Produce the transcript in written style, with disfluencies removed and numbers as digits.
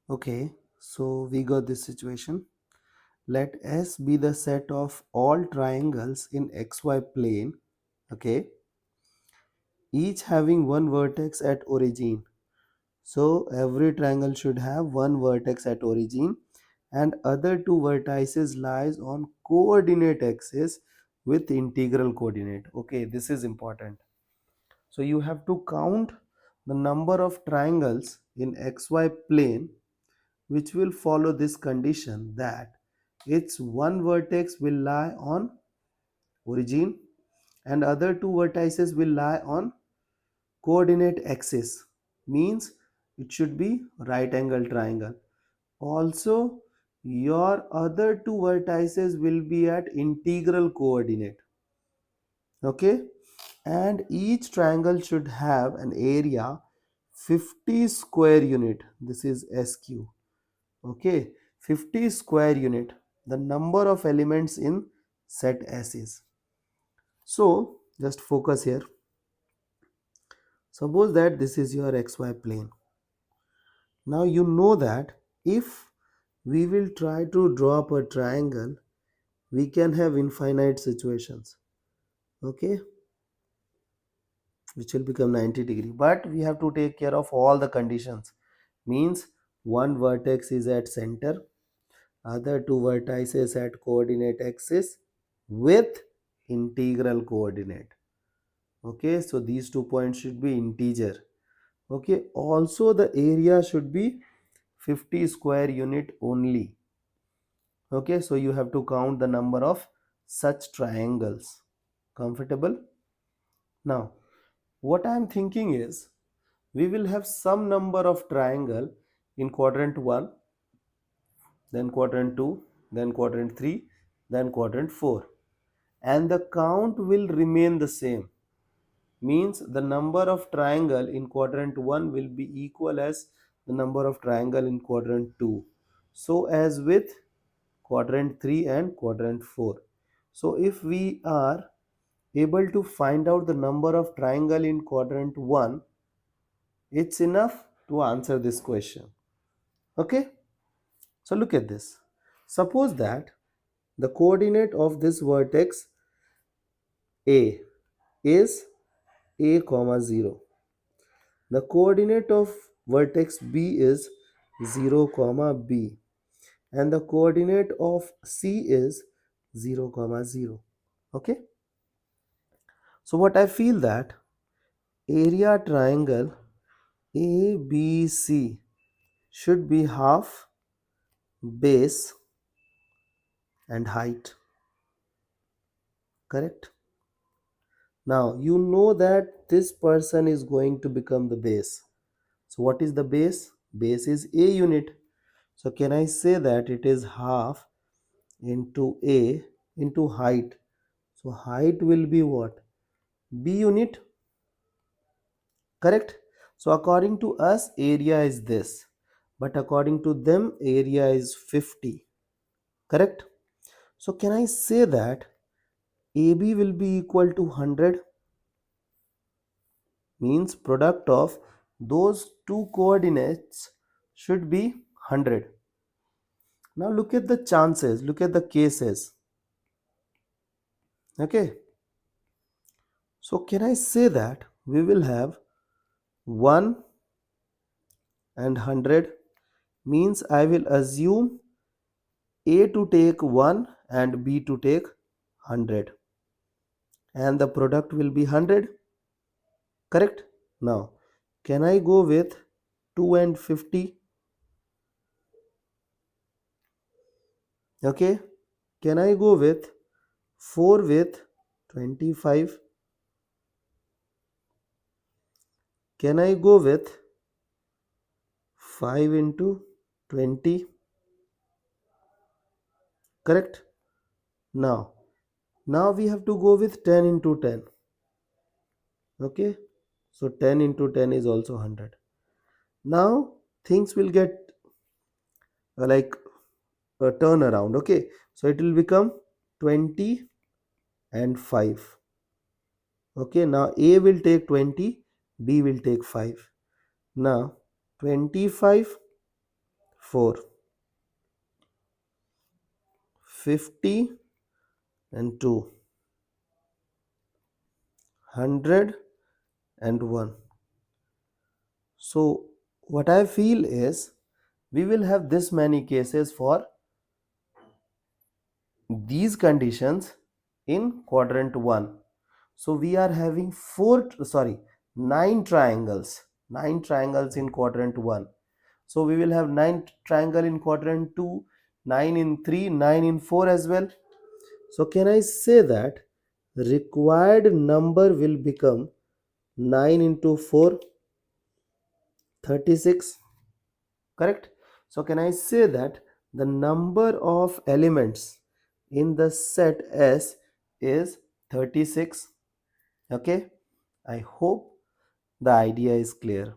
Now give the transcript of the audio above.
Okay, so we got this situation. Let S be the set of all triangles in xy plane, okay, each having one vertex at origin. So every triangle should have one vertex at origin and other two vertices lies on coordinate axis with integral coordinate. Okay, this is important. So you have to count the number of triangles in xy plane which will follow this condition that its one vertex will lie on origin and other two vertices will lie on coordinate axis, means it should be right angle triangle. Also your other two vertices will be at integral coordinate. Okay, and each triangle should have an area 50 square unit. This is SQ. Okay, 50 square unit, the number of elements in set S is. So just focus here. Suppose that this is your xy plane. Now you know that if we will try to draw up a triangle, we can have infinite situations, okay, which will become 90-degree, but we have to take care of all the conditions. Means one vertex is at center, other two vertices at coordinate axis with integral coordinate. Okay, so these 2 points should be integer. Okay, also the area should be 50 square unit only. Okay, so you have to count the number of such triangles. Comfortable? Now what I am thinking is we will have some number of triangle in quadrant 1, then quadrant 2, then quadrant 3, then quadrant 4, and the count will remain the same. Means the number of triangle in quadrant 1 will be equal as the number of triangle in quadrant 2. So as with quadrant 3 and quadrant 4. So if we are able to find out the number of triangle in quadrant 1, it's enough to answer this question. Okay, so look at this. Suppose that the coordinate of this vertex A is a comma 0. The coordinate of vertex B is 0 comma B, and the coordinate of C is 0 comma 0. Okay, so what I feel that area triangle ABC should be half base and height. Correct? Now you know that this person is going to become the base. So what is the base? Base is A unit. So can I say that it is half into A into height? So height will be what? B unit. Correct? So according to us area is this, but according to them area is 50. Correct? So can I say that AB will be equal to 100? Means product of those two coordinates should be 100. Now look at the chances, look at the cases. Okay, so can I say that we will have 1 and 100? Means I will assume A to take 1 and B to take 100, and the product will be 100. Correct? Now can I go with 2 and 50? Okay, can I go with 4 with 25? Can I go with 5 into 20? Correct? Now we have to go with 10 into 10. Okay, so 10 into 10 is also 100. Now things will get like a turn around. Okay, so it will become 20 and 5. Okay, now A will take 20, B will take 5. Now 25, 4, 50 and 2, 100 and 1. So what I feel is we will have this many cases for these conditions in quadrant 1. So we are having 9 triangles, 9 triangles in quadrant 1. So we will have 9 triangle in quadrant 2, 9 in 3, 9 in 4 as well. So can I say that required number will become 9 into 4, 36, correct? So can I say that the number of elements in the set S is 36? Okay, I hope the idea is clear.